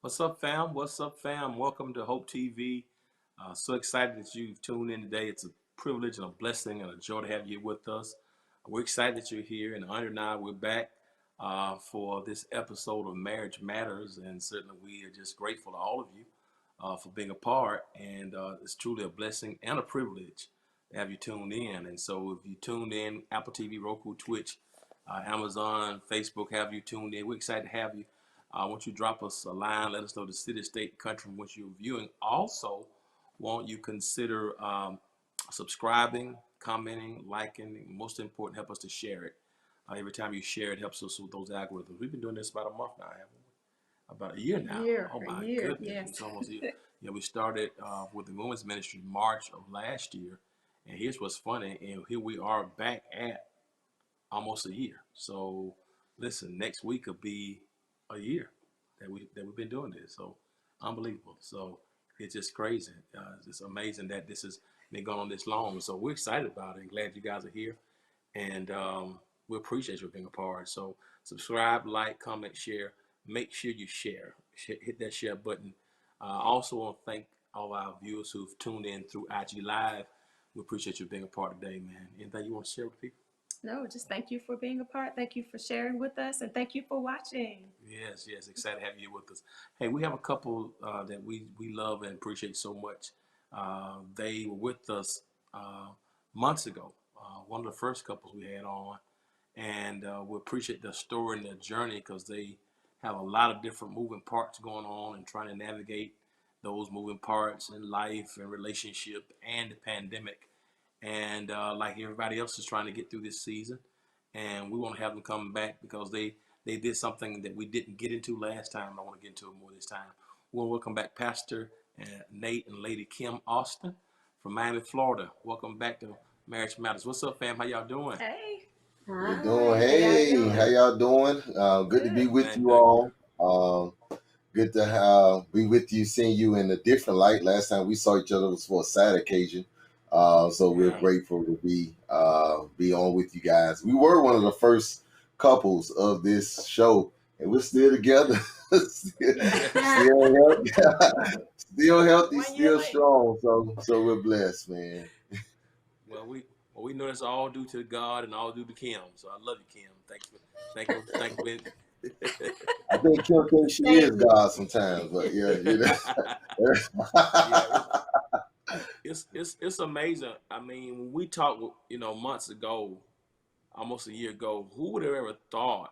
What's up, fam? What's up, fam? Welcome to Hope TV. So excited that you've tuned in today. It's a privilege and a blessing and a joy to have you with us. We're excited that you're here, and Andre and I, we're back for this episode of Marriage Matters. And certainly, we are just grateful to all of you for being a part. And it's truly a blessing and a privilege to have you tuned in. And so, if you tuned in, Apple TV, Roku, Twitch, Amazon, Facebook, have you tuned in? We're excited to have you. I want you to drop us a line, let us know the city, state, country from which you're viewing. Also, want you consider subscribing, commenting, liking, and most important, help us to share it. Every time you share it, helps us with those algorithms. We've been doing this about a month now, haven't we? About a year now. Oh A my year, goodness, yes. it's almost a year. Yeah, we started with the women's ministry March of last year, and here's what's funny, and here we are back at almost a year. So listen, next week will be a year that we've been doing this. So unbelievable. So it's just crazy. It's just amazing that this has been going on this long. So we're excited about it and glad you guys are here. And we appreciate you being a part. So subscribe, like, comment, share. Make sure you share. Hit that share button. Also want to thank all our viewers who've tuned in through IG Live. We appreciate you being a part today, man. Anything you want to share with people? No, just thank you for being a part. Thank you for sharing with us, and thank you for watching. Yes, yes, excited to have you with us. Hey, we have a couple that we love and appreciate so much. They were with us months ago. One of the first couples we had on, and we appreciate their story and their journey because they have a lot of different moving parts going on and trying to navigate those moving parts in life and relationship and the pandemic. And like everybody else is trying to get through this season, and we want to have them come back because they did something that we didn't get into last time. I want to get into it more this time. We want to welcome back Pastor Nate and Lady Kim Austin from Miami, Florida. Welcome back to Marriage Matters. What's up, fam? How y'all doing? Hey, We're doing. hi. How y'all Hey, how doing? y'all doing? Good to be Good. with Man, you good. all. Good to be with you, seeing you in a different light. Last time we saw each other was for a sad occasion. So we're Yeah. grateful to be on with you guys. We were one of the first couples of this show, and we're still together. Still healthy, still healthy, 1 year still later. strong. So we're blessed, man. Well, we know it's all due to God and all due to Kim. So I love you, Kim. Thank you. I think Kim thinks she Thank is you. God sometimes, but yeah, Yeah, it's amazing. I mean, when we talked, months ago, almost a year ago, who would have ever thought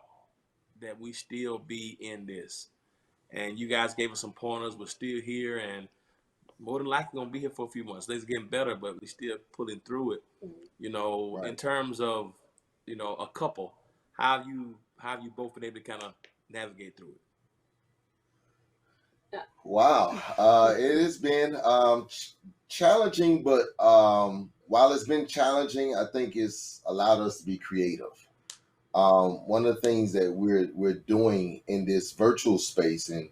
that we still be in this? And you guys gave us some pointers. We're still here, and more than likely gonna be here for a few months. Things getting better, but we still pulling through it. In right. terms of, a couple, how have you both been able to kind of navigate through it? Wow. It has been challenging, but while it's been challenging, I think it's allowed us to be creative. One of the things that we're doing in this virtual space, and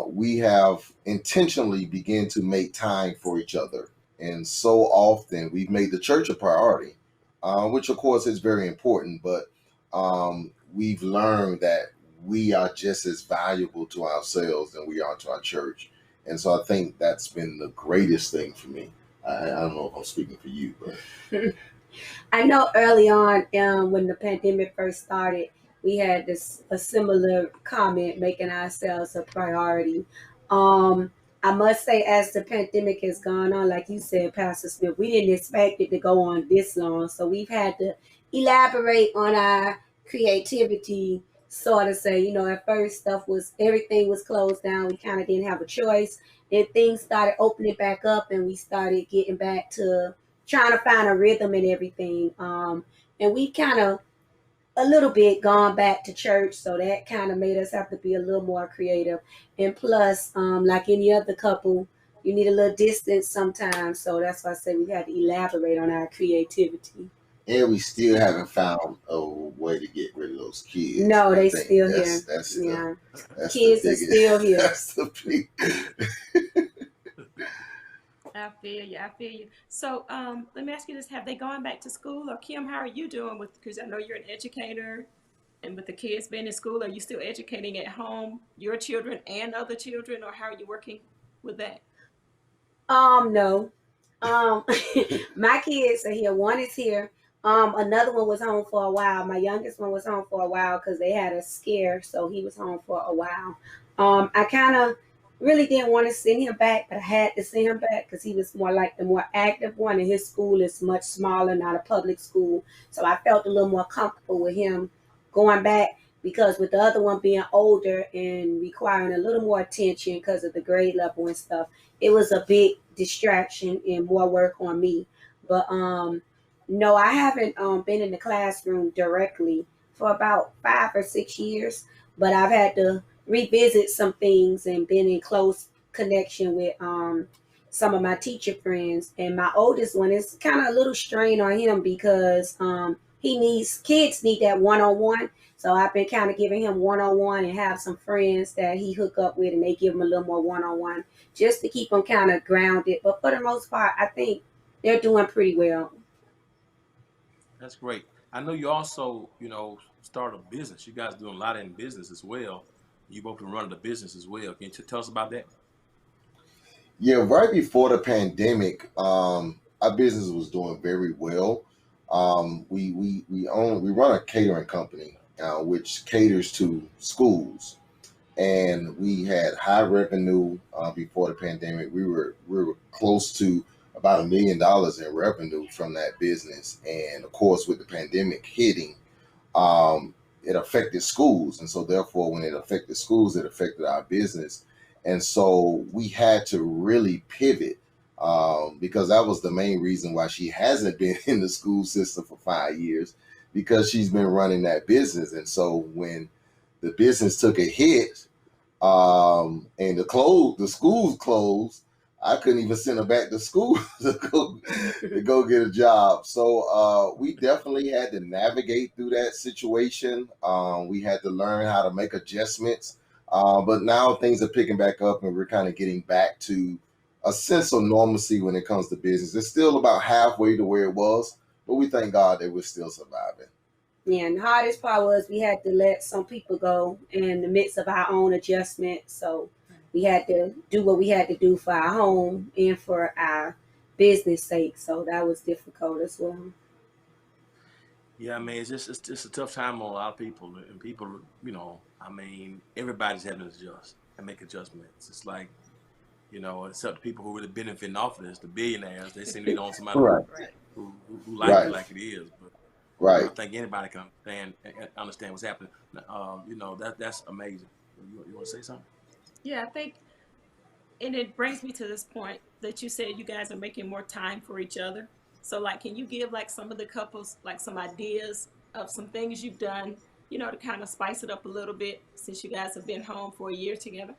we have intentionally begin to make time for each other, and so often we've made the church a priority, which of course is very important. But we've learned that we are just as valuable to ourselves than we are to our church, and so I think that's been the greatest thing for me. I don't know if I'm speaking for you, but I know early on, when the pandemic first started, we had this a similar comment making ourselves a priority. Um, I must say, as the pandemic has gone on, like you said, Pastor Smith, we didn't expect it to go on this long, so we've had to elaborate on our creativity. Sort of say, at first stuff was everything was closed down. We kind of didn't have a choice. Then things started opening back up, and we started getting back to trying to find a rhythm and everything. And we kind of a little bit gone back to church, so that kind of made us have to be a little more creative. And plus, like any other couple, you need a little distance sometimes. So that's why I say we had to elaborate on our creativity. and we still haven't found a way to get rid of those kids. No, And I they think still that's here. that's the Yeah, that's the kids are biggest still here. that's the big I feel you. I feel you. So, let me ask you this: have they gone back to school, or Kim? How are you doing with? Because I know you're an educator. And with the kids being in school, are you still educating at home, your children and other children, or how are you working with that? No. Um, my kids are here. One is here. Another one was home for a while. My youngest one was home for a while because they had a scare, so he was home for a while. I kind of really didn't want to send him back, but I had to send him back because he was more like the more active one, and his school is much smaller, not a public school. So I felt a little more comfortable with him going back because with the other one being older and requiring a little more attention because of the grade level and stuff, it was a big distraction and more work on me. But no, I haven't been in the classroom directly for about 5 or 6 years, but I've had to revisit some things and been in close connection with some of my teacher friends. And my oldest one is kind of a little strain on him because he needs kids need that one on one. So I've been kind of giving him one on one and have some friends that he hook up with and they give him a little more one on one just to keep them kind of grounded. But for the most part, I think they're doing pretty well. That's great. I know you also, start a business. You guys doing a lot in business as well. You both been running the business as well. Can you tell us about that? Yeah, right before the pandemic, our business was doing very well. We run a catering company, which caters to schools, and we had high revenue before the pandemic. We were close to about $1 million in revenue from that business, and of course, with the pandemic hitting, it affected schools, and so therefore, when it affected schools, it affected our business, and so we had to really pivot. Because that was the main reason why she hasn't been in the school system for 5 years, because she's been running that business. And so when the business took a hit, and the schools closed, I couldn't even send her back to school to go get a job. So we definitely had to navigate through that situation. We had to learn how to make adjustments. But now things are picking back up, and we're kind of getting back to a sense of normalcy when it comes to business. It's still about halfway to where it was, but we thank God that we're still surviving. Yeah, and the hardest part was we had to let some people go in the midst of our own adjustment. So we had to do what we had to do for our home and for our business sake. So that was difficult as well. Yeah, I mean, it's just a tough time on a lot of people, and people, everybody's having to adjust and make adjustments. It's like, except the people who really benefiting off of this, the billionaires, they seem to be on somebody Right, Right. who like it right, like it is. But I right. think anybody can understand what's happening. That's amazing. You want to say something? Yeah, I think, and it brings me to this point that you said you guys are making more time for each other. So, like, can you give like some of the couples like some ideas of some things you've done, to kind of spice it up a little bit since you guys have been home for a year together?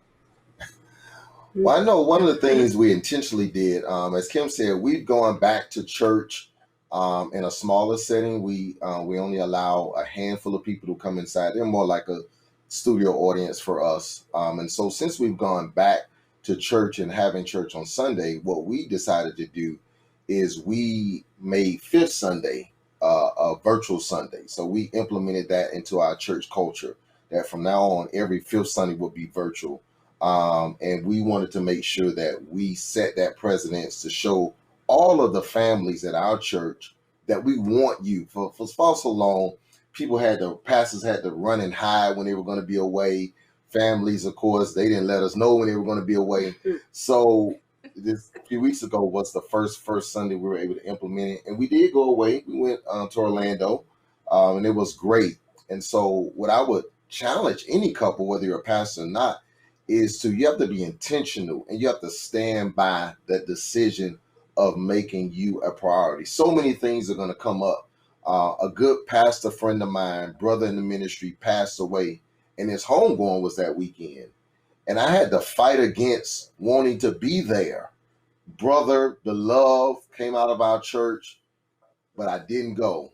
Well, I know one of the things we intentionally did, as Kim said, we've gone back to church in a smaller setting. We only allow a handful of people to come inside. They're more like a studio audience for us. And so since we've gone back to church and having church on Sunday, what we decided to do is we made Fifth Sunday a virtual Sunday. So we implemented that into our church culture, that from now on, every fifth Sunday will be virtual. And we wanted to make sure that we set that precedence to show all of the families at our church that we want you. For far so long, pastors had to run and hide when they were going to be away. Families, of course, they didn't let us know when they were going to be away. So this a few weeks ago was the first Sunday we were able to implement it, and we did go away. We went to Orlando, and it was great. And so, what I would challenge any couple, whether you're a pastor or not, is you have to be intentional and you have to stand by that decision of making you a priority. So many things are going to come up. A good pastor friend of mine, brother in the ministry, passed away, and his homegoing was that weekend. And I had to fight against wanting to be there. Brother, the love came out of our church, but I didn't go.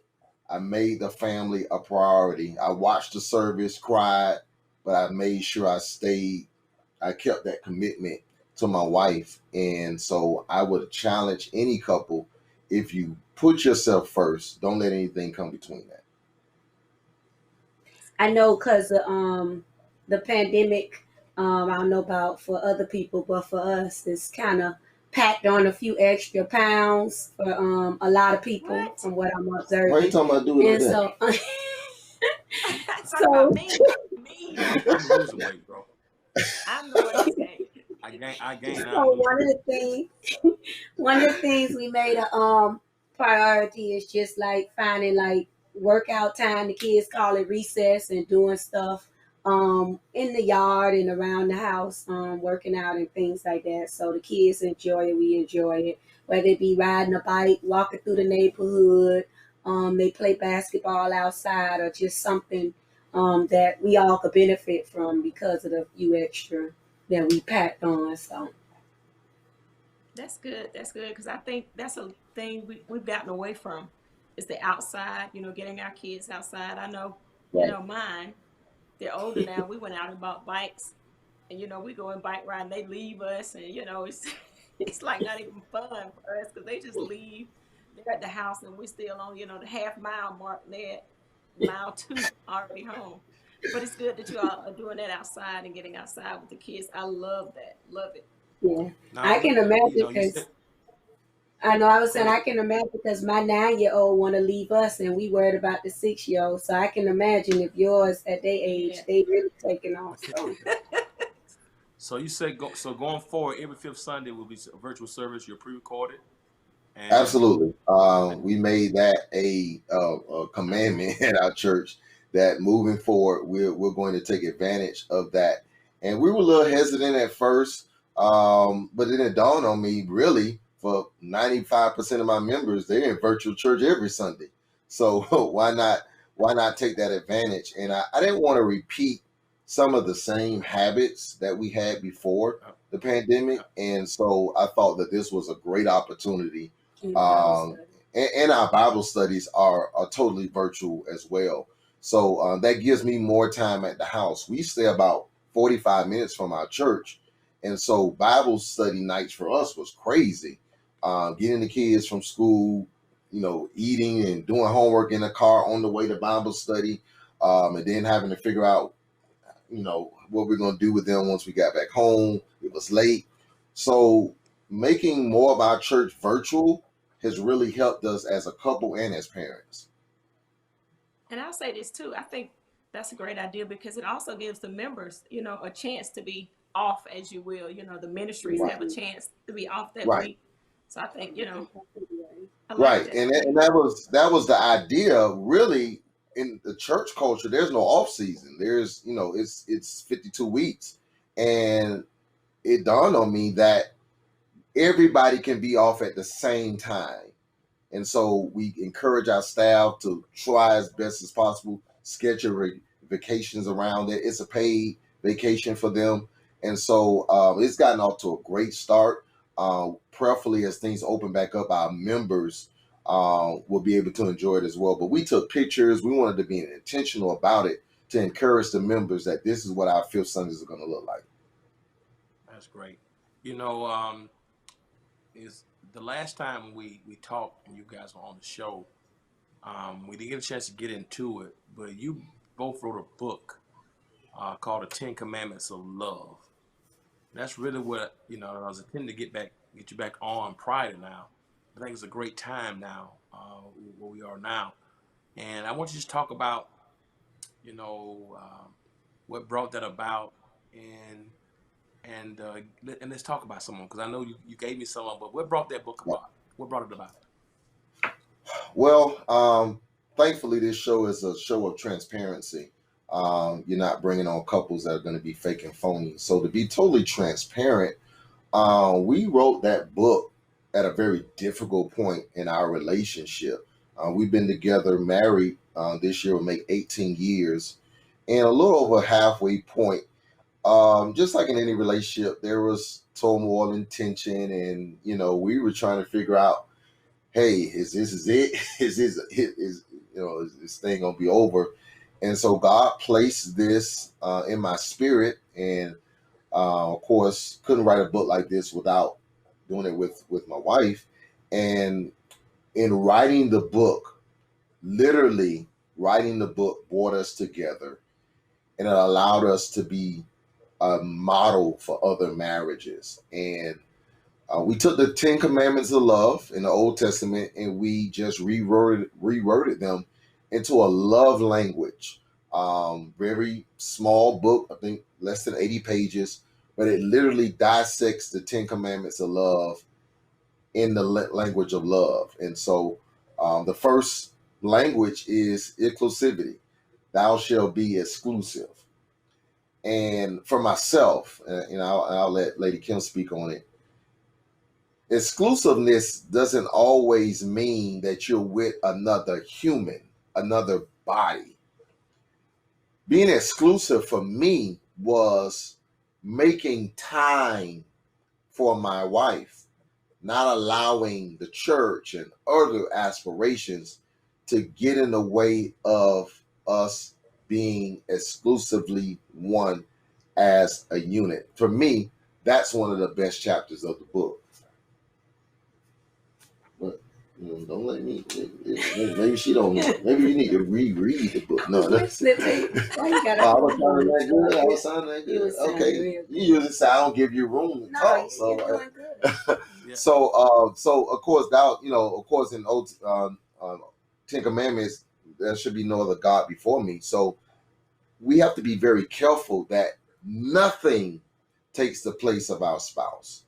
I made the family a priority. I watched the service, cried, but I made sure I kept that commitment to my wife. And so I would challenge any couple, if you put yourself first, don't let anything come between that. I know because the pandemic, I don't know about for other people, but for us, it's kind of packed on a few extra pounds for a lot of people, What? from what I'm Why you observing. talking about doing like And that? so, Talk about so, me. Me. I'm losing weight, bro. I'm the one that's gay. I gain, so I'm losing weight. one of the things we made a priority is just like finding like workout time. The kids call it recess, and doing stuff in the yard and around the house, working out and things like that. So the kids enjoy it, we enjoy it. Whether it be riding a bike, walking through the neighborhood, they play basketball outside, or just something that we all could benefit from because of the few extra that we packed on. So That's good. That's good because I think that's a thing we've gotten away from is the outside, getting our kids outside. I know, right. mine, they're older now. We went out and bought bikes and, we go and bike ride and they leave us and, it's, it's like not even fun for us because they just leave. They're at the house and we're still on, the half mile mark. They're at mile 2 already home. But it's good that you all are doing that outside and getting outside with the kids. I love that. Love it. Yeah, Now, I can imagine you said, because I know I was go saying ahead. I can imagine because my 9-year-old want to leave us, and we worried about the 6-year-old. So I can imagine if yours at their age, Yeah. they really taking off. So So you said going forward, every fifth Sunday will be a virtual service. You're pre-recorded, and Absolutely. We made that a commandment at our church that moving forward, we're going to take advantage of that. And we were a little hesitant at first, but then it dawned on me really for 95% of my members, they're in virtual church every Sunday. So why not take that advantage? And I didn't want to repeat some of the same habits that we had before the pandemic. And so I thought that this was a great opportunity, in Bible um, study. and our Bible studies are totally virtual as well. So that gives me more time at the house. We stay about 45 minutes from our church. And so Bible study nights for us was crazy. Getting the kids from school, eating and doing homework in the car on the way to Bible study, and then having to figure out, what we're going to do with them once we got back home. It was late. So making more of our church virtual has really helped us as a couple and as parents. And I'll say this too. I think that's a great idea because it also gives the members, a chance to be off, as you will. The ministries Right. have a chance to be off that Right. week. So I think, I like Right. that. And that was the idea really. In the church culture, there's no off season. There's, it's 52 weeks. And it dawned on me that everybody can be off at the same time. And so we encourage our staff to try as best as possible, schedule vacations around it. It's a paid vacation for them. And so it's gotten off to a great start. Prayerfully, as things open back up, our members will be able to enjoy it as well. But we took pictures. We wanted to be intentional about it to encourage the members that this is what our fifth Sundays are going to look like. that's great. You know, is the last time we talked and you guys were on the show, we didn't get a chance to get into it, but you both wrote a book called The 10 Commandments of Love. That's really what I was intending to get you back on prior to now. I think it's a great time now where we are now, and I want you to just talk about you know what brought that about, and and let's talk about someone because I know you gave me someone, but what brought that book about? What brought it about? Well, thankfully, this show is a show of transparency. You're not bringing on couples that are going to be fake and phony. So, to be totally transparent, we wrote that book at a very difficult point in our relationship. We've been together, married this year will make 18 years. And a little over halfway point, just like in any relationship, there was turmoil and tension. And, we were trying to figure out, hey, is it? Is this thing gonna be over? And so God placed this in my spirit, and of course, couldn't write a book like this without doing it with my wife. And in writing the book, literally writing the book brought us together. and it allowed us to be a model for other marriages. And we took the Ten Commandments of love in the Old Testament and we just reworded them into a love language. Very small book, I think less than 80 pages, but it literally dissects the Ten Commandments of love in the language of love. And so the first language is inclusivity. Thou shalt be exclusive. And for myself, I'll let Lady Kim speak on it. Exclusiveness doesn't always mean that you're with another human, another body. Being exclusive for me was making time for my wife, not allowing the church and other aspirations to get in the way of us being exclusively one as a unit. For me, that's one of the best chapters of the book. But don't let me. Maybe she don't know. Maybe you need to reread the book. No, that's. Why you gotta I was sounding that good. I was sounding that You good. was sounding Okay, real good. you usually say I don't give you room to No, talk. you're doing good. Yeah. So of course of course in old Ten Commandments there should be no other God before me. So we have to be very careful that nothing takes the place of our spouse.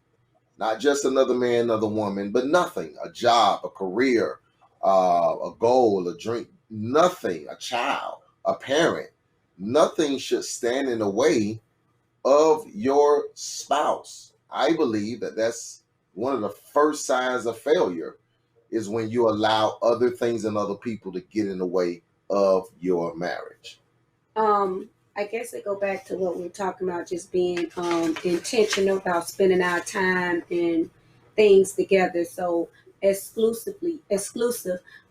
Not just another man, another woman, but nothing. A job, a career, a goal, a dream, nothing, a child, a parent. Nothing should stand in the way of your spouse. I believe that that's one of the first signs of failure is when you allow other things and other people to get in the way of your marriage. I guess I go back to what we were talking about, just being intentional about spending our time and things together. So exclusive.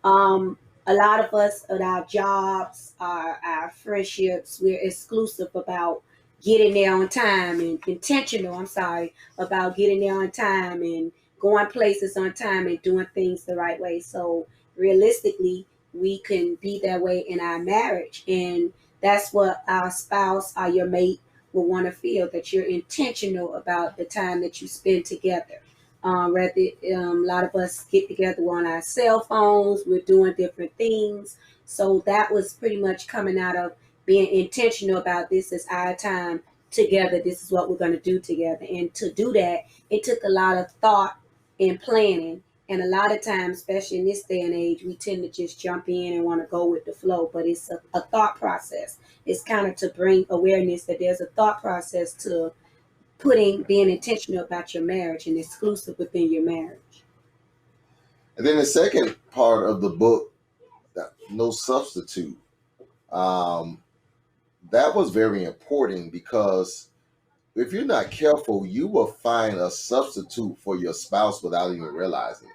A lot of us at our jobs, our friendships, we're exclusive about getting there on time and intentional, I'm sorry, about getting there on time and going places on time and doing things the right way. So realistically, we can be that way in our marriage. And that's what our spouse or your mate will want to feel, that you're intentional about the time that you spend together. A lot of us get together on our cell phones, we're doing different things. So that was pretty much coming out of being intentional about this is our time together. This is what we're going to do together. And to do that, it took a lot of thought and planning. And a lot of times, especially in this day and age, we tend to just jump in and want to go with the flow. But it's a thought process. It's kind of to bring awareness that there's a thought process to being intentional about your marriage and exclusive within your marriage. And then the second part of the book, No Substitute, that was very important because if you're not careful, you will find a substitute for your spouse without even realizing it.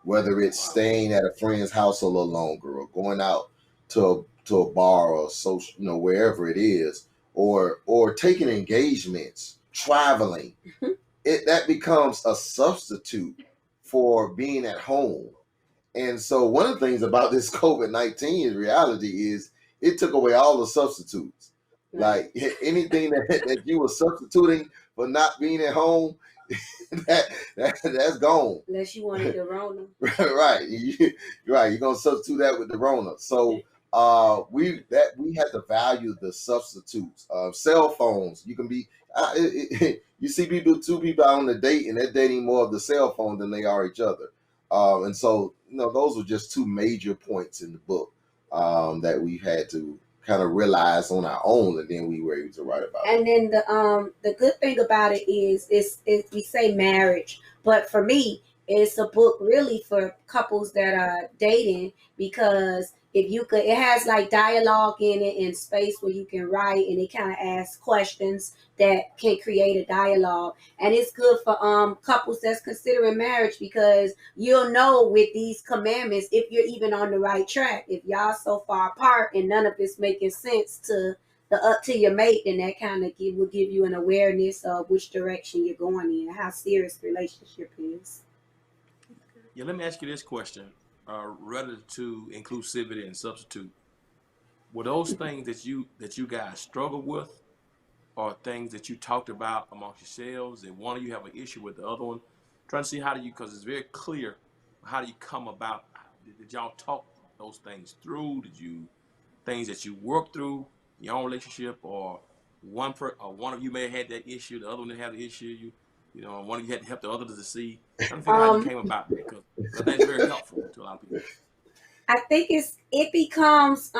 Whether it's staying at a friend's house a little longer or going out to a bar or social, wherever it is, or taking engagements, traveling, that becomes a substitute for being at home. And so one of the things about this COVID-19 reality is it took away all the substitutes. Like anything that you were substituting for not being at home, that's gone. Unless you wanted the Rona. Right. Right. You're gonna substitute that with the Rona. So we had to value the substitutes. Cell phones. You can be you see two people out on a date and they're dating more of the cell phone than they are each other. And so those were just two major points in the book that we had to kind of realize on our own, and then we were able to write about it. And then the good thing about it is we say marriage, but for me, it's a book really for couples that are dating, because it has like dialogue in it and space where you can write, and it kind of asks questions that can create a dialogue. And it's good for couples that's considering marriage, because you'll know with these commandments if you're even on the right track. If y'all so far apart and none of it's making sense to your mate, then that kind of will give you an awareness of which direction you're going in, how serious the relationship is. Yeah, let me ask you this question relative to inclusivity and substitute. were those things that you guys struggle with, or things that you talked about amongst yourselves, and one of you have an issue with the other one? Trying to see how do you, because it's very clear, how do you come about? Did y'all talk those things through? Did you things that you worked through in your own relationship, or one of you may have had that issue, the other one didn't have the issue, you know, one of you had to help the other to see. Trying to figure out how you Um, came about that, because I think it's very helpful to a lot of people. I think it becomes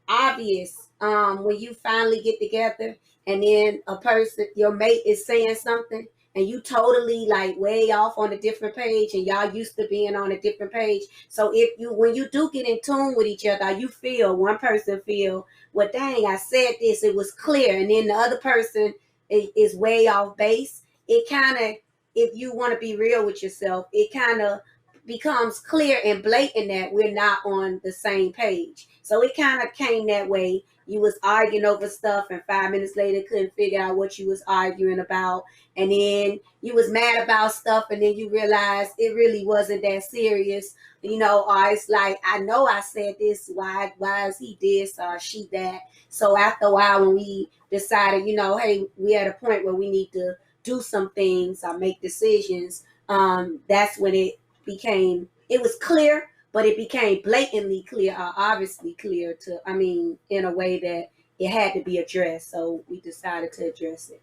obvious when you finally get together and then a person, your mate, is saying something and you totally like way off on a different page and y'all used to being on a different page. So if you when you do get in tune with each other, you feel one person feel, well dang, I said this, it was clear, and then the other person is way off base. It kind of, if you want to be real with yourself, it kind of becomes clear and blatant that we're not on the same page. So it kind of came that way. You was arguing over stuff and 5 minutes later couldn't figure out what you was arguing about. And then you was mad about stuff and then you realized it really wasn't that serious. You know, or it's like, I know I said this, why is he this or she that? So after a while when we decided, you know, hey, we at a point where we need to do some things or make decisions, that's when it was clear, but it became blatantly clear, obviously clear to, I mean, in a way that it had to be addressed. So we decided to address it.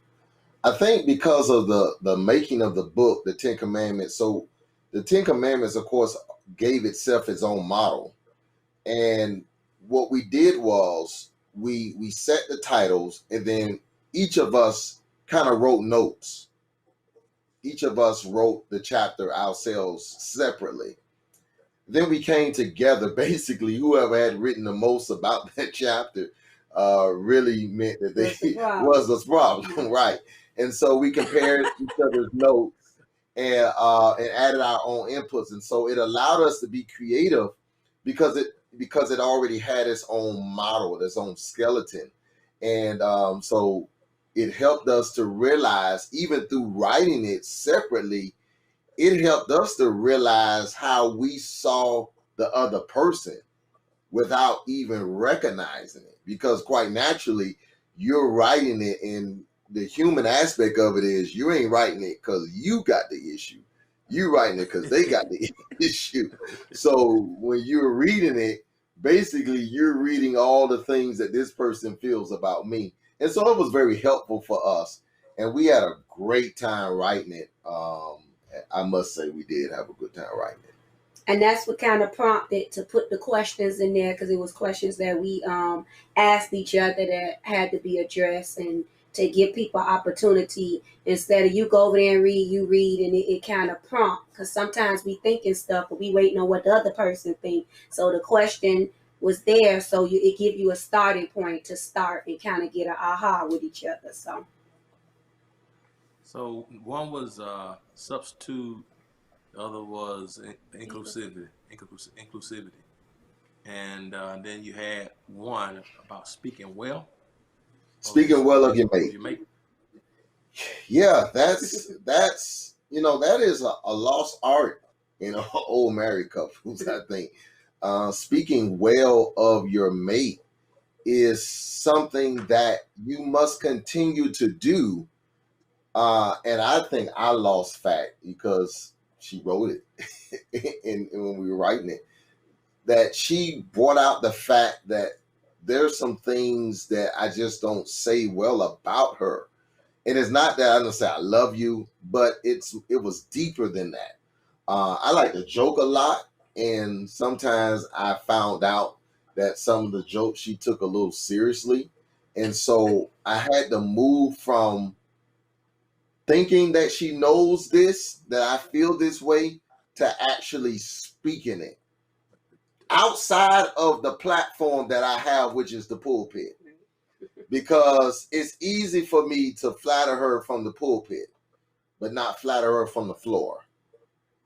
I think because of the making of the book, the Ten Commandments. So the Ten Commandments, of course, gave itself its own model. And what we did was we set the titles, and then each of us kind of wrote notes. Each of us wrote the chapter ourselves separately. Then we came together. Basically, whoever had written the most about that chapter really meant that they was the problem, right? And so we compared each other's notes and added our own inputs, and so it allowed us to be creative because it already had its own model, its own skeleton, and so it helped us to realize, even through writing it separately, it helped us to realize how we saw the other person without even recognizing it. Because quite naturally, you're writing it, and the human aspect of it is you ain't writing it because you got the issue. You writing it because they got the issue. So when you're reading it, basically you're reading all the things that this person feels about me. And so it was very helpful for us. And we had a great time writing it. I must say we did have a good time writing it. And that's what kind of prompted to put the questions in there, because it was questions that we asked each other that had to be addressed, and to give people opportunity instead of you go over there and read, you read, and it kind of prompt, because sometimes we thinking stuff but we waiting on what the other person think. So the question was there, so it give you a starting point to start and kind of get an aha with each other. So one was substitute, the other was inclusivity, and then you had one about speaking well. Speaking well of your mate. Yeah, that's that is a lost art in old married couples. I think speaking well of your mate is something that you must continue to do. And I think I lost fact because she wrote it, and when we were writing it, that she brought out the fact that there's some things that I just don't say well about her. And it's not that I don't say I love you, but it was deeper than that. I like to joke a lot, and sometimes I found out that some of the jokes she took a little seriously. And so I had to move from thinking that she knows this, that I feel this way, to actually speaking it outside of the platform that I have, which is the pulpit. Because it's easy for me to flatter her from the pulpit, but not flatter her from the floor.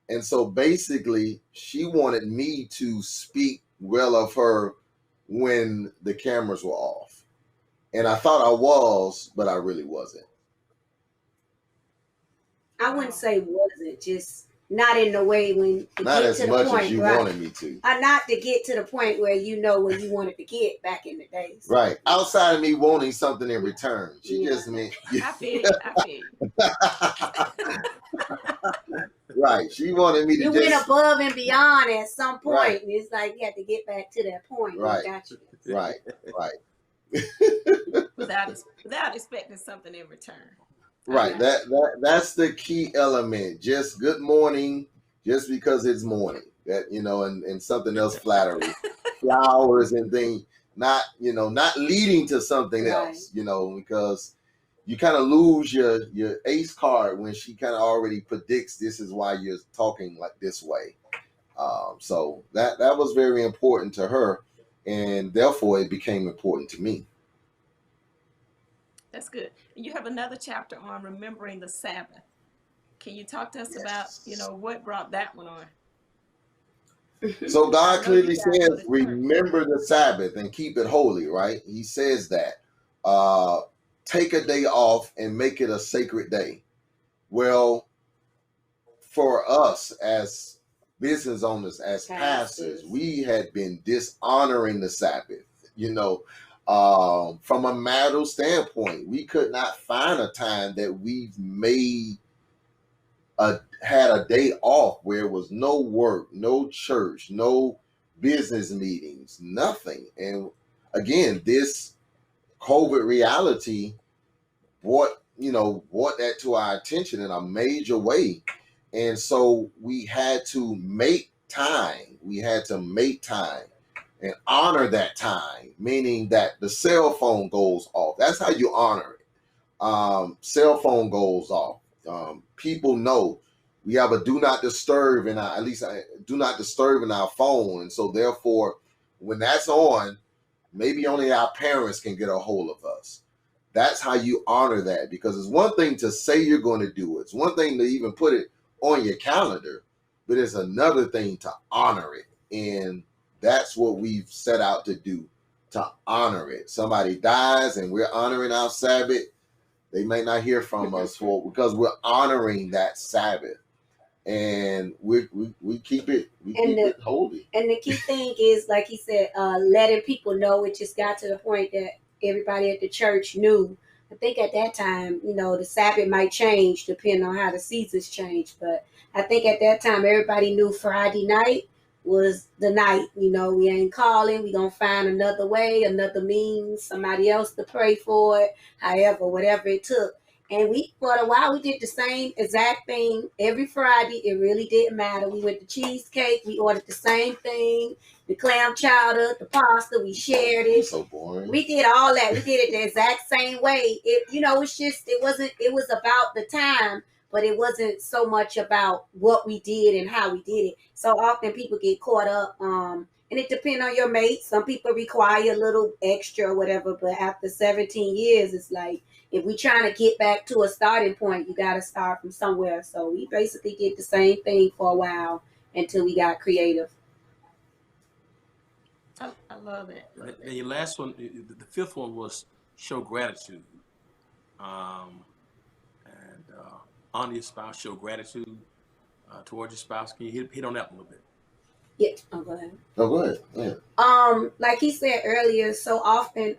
And so basically, she wanted me to speak well of her when the cameras were off. And I thought I was, but I really wasn't. I wouldn't say wasn't, just not in the way when to Not get as to the much point, as you right? wanted me to. Not to get to the point where you know where you wanted to get back in the days. Right. Outside of me wanting something in return. She just meant I feel you. I feel you. right. She wanted me to You just went above and beyond at some point, Right. and it's like you had to get back to that point. Right. I got you. right. without expecting something in return. Right. That's the key element. Just good morning, just because it's morning. That and something else flattery. Flowers and things, not leading to something Right. else, because you kind of lose your ace card when she kind of already predicts this is why you're talking like this way. So that was very important to her, and therefore it became important to me. That's good. You have another chapter on remembering the Sabbath. Can you talk to us about, what brought that one on? So God I know clearly you guys go to says, church. remember the Sabbath and keep it holy, right? He says that. Take a day off and make it a sacred day. Well, for us as business owners, as pastors, we had been dishonoring the Sabbath. From a marital standpoint, we could not find a time that we've had a day off where it was no work, no church, no business meetings, nothing. And again, this COVID reality brought that to our attention in a major way. And so we had to make time. We had to make time and honor that time, meaning that the cell phone goes off. That's how you honor it. Cell phone goes off. People know we have a do not disturb in our, do not disturb in our phone. And so therefore, when that's on, maybe only our parents can get a hold of us. That's how you honor that, because it's one thing to say you're going to do it. It's one thing to even put it on your calendar, but it's another thing to honor it. And that's what we've set out to do, to honor it. Somebody dies and we're honoring our Sabbath. They may not hear from us because we're honoring that Sabbath. And we keep it holy. And the key thing is, like he said, letting people know. It just got to the point that everybody at the church knew. I think at that time, the Sabbath might change depending on how the seasons change. But I think at that time, everybody knew Friday night was the night. We ain't calling. We gonna find another way, another means, somebody else to pray for it. However, whatever it took. And for a while, we did the same exact thing every Friday. It really didn't matter. We went to cheesecake. We ordered the same thing, the clam chowder, the pasta. We shared it. So boring. We did all that. We did it the exact same way. It was about the time, but it wasn't so much about what we did and how we did it. So often people get caught up. And it depends on your mate. Some people require a little extra or whatever, but after 17 years, it's like, if we're trying to get back to a starting point, you got to start from somewhere. So we basically did the same thing for a while until we got creative. I love it. And your last one, the fifth one was show gratitude. And honor your spouse, show gratitude towards your spouse. Can you hit on that a little bit? Yeah. Oh, go ahead. Oh, go ahead. Yeah. Like he said earlier, so often,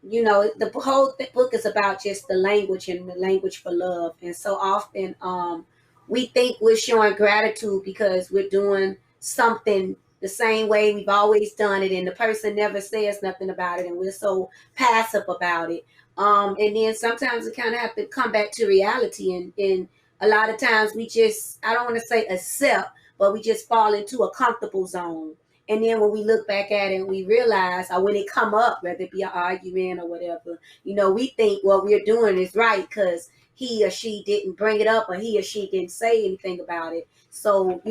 the whole book is about just the language and the language for love. And so often we think we're showing gratitude because we're doing something the same way we've always done it, and the person never says nothing about it, and we're so passive about it. And then sometimes we kind of have to come back to reality, and a lot of times we just, I don't want to say accept, but we just fall into a comfortable zone. And then when we look back at it, we realize, or when it come up, whether it be an argument or whatever, we think what we're doing is right because he or she didn't bring it up, or he or she didn't say anything about it. So,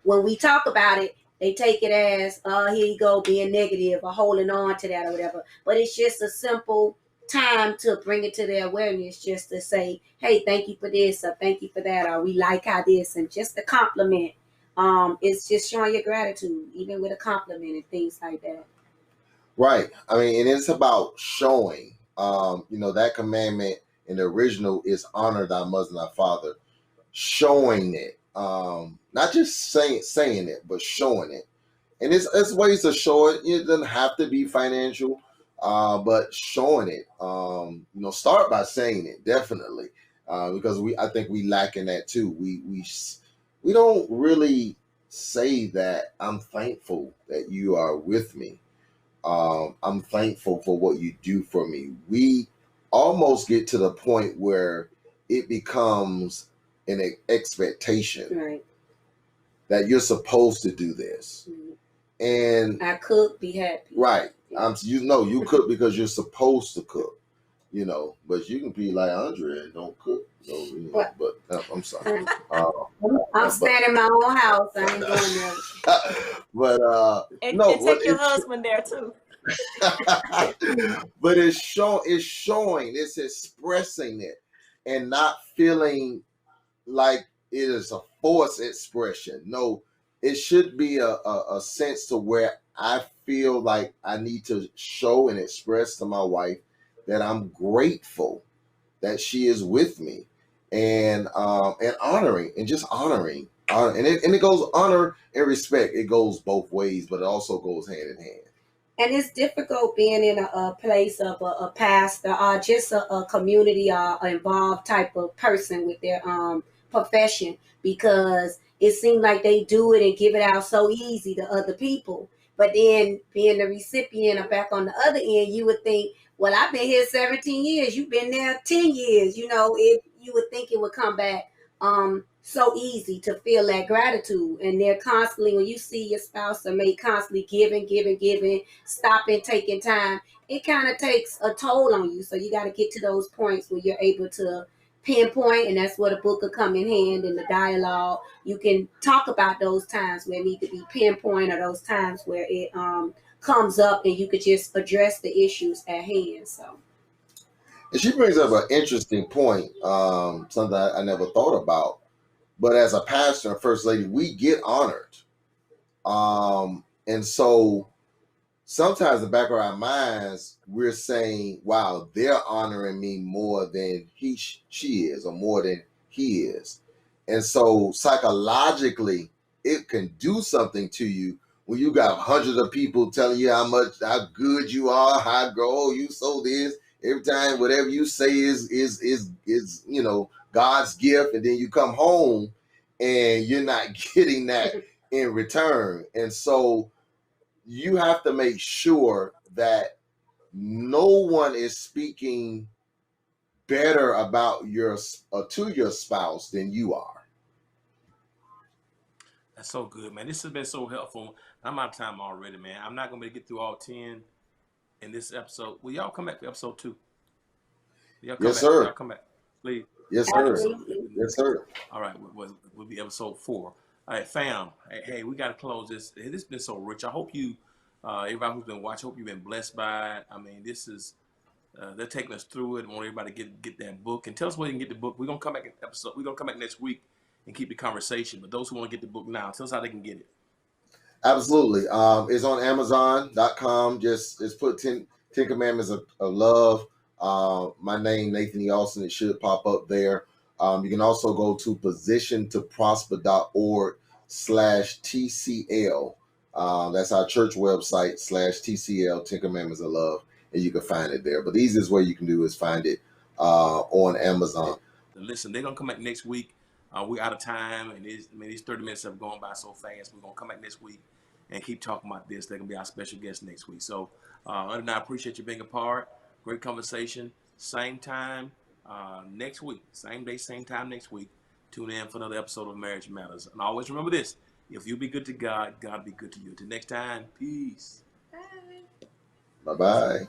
when we talk about it, they take it as, here you go, being negative or holding on to that or whatever. But it's just a simple time to bring it to their awareness, just to say, hey, thank you for this, or thank you for that, or we like how this, and just a compliment. It's just showing your gratitude, even with a compliment and things like that. Right. I mean, and it's about showing. That commandment in the original is honor thy mother and thy father. Showing it. not just saying it, but showing it. And it's ways to show it. It doesn't have to be financial, but showing it. Start by saying it, definitely, because I think we lack in that too. We don't really say that I'm thankful that you are with me. I'm thankful for what you do for me. We almost get to the point where it becomes an expectation Right. that you're supposed to do this. And I cook, be happy. right, you cook because you're supposed to cook, but you can be like Andre and don't cook. What? But I'm sorry. I'm staying in my own house. I ain't going there. But And, no, and take your husband there too. but it's showing, it's expressing it, and not feeling like it is a forced expression. No, it should be a sense to where I feel like I need to show and express to my wife that I'm grateful that she is with me, and honoring, and just honoring, and it goes honor and respect. It goes both ways, but it also goes hand in hand. And it's difficult being in a place of a pastor or just a community or involved type of person with their profession, because it seems like they do it and give it out so easy to other people. But then being the recipient or back on the other end, you would think, well, I've been here 17 years. You've been there 10 years. You would think it would come back so easy to feel that gratitude. And they're constantly, when you see your spouse or mate constantly giving, stopping, taking time, it kind of takes a toll on you. So you got to get to those points where you're able to pinpoint, and that's where the book will come in hand, in the dialogue. You can talk about those times where it need to be pinpoint, or those times where it comes up, and you could just address the issues at hand. So, and she brings up an interesting point, something I never thought about. But as a pastor and first lady, we get honored, and so sometimes in the back of our minds, we're saying, wow, they're honoring me more than she is, or more than he is. And so psychologically, it can do something to you when you got hundreds of people telling you how good you are, how you so this. Every time whatever you say is God's gift, and then you come home and you're not getting that in return. And so you have to make sure that no one is speaking better about to your spouse than you are. That's so good, man. This has been so helpful. I'm out of time already, man. I'm not gonna be able to get through all 10 in this episode. Will y'all come back for episode 2? Y'all come Yes, back. sir. Y'all come back, please. Yes, sir. absolutely. Yes, sir. All right, we'll be episode 4. All right, fam. Hey, we got to close this. This has been so rich. I hope you, everybody who's been watching, hope you've been blessed by it. I mean, this is, they're taking us through it. I want everybody to get that book, and tell us where you can get the book. We're gonna come back We're gonna come back next week and keep the conversation. But those who want to get the book now, tell us how they can get it. Absolutely. It's on Amazon.com. Just put 10 Commandments of Love. My name, Nathan E. Austin. It should pop up there. You can also go to positiontoprosper.org/TCL. That's our church website /TCL, 10 Commandments of Love. And you can find it there. But the easiest way you can do is find it on Amazon. Listen, they're gonna come back next week. We're out of time, and these 30 minutes have gone by so fast. We're gonna come back next week and keep talking about this. They're gonna be our special guest next week. So, and I appreciate you being a part. Great conversation. Same time next week. Same day, same time next week. Tune in for another episode of Marriage Matters. And always remember this: if you be good to God, God be good to you. Till next time, peace. Bye. Bye-bye.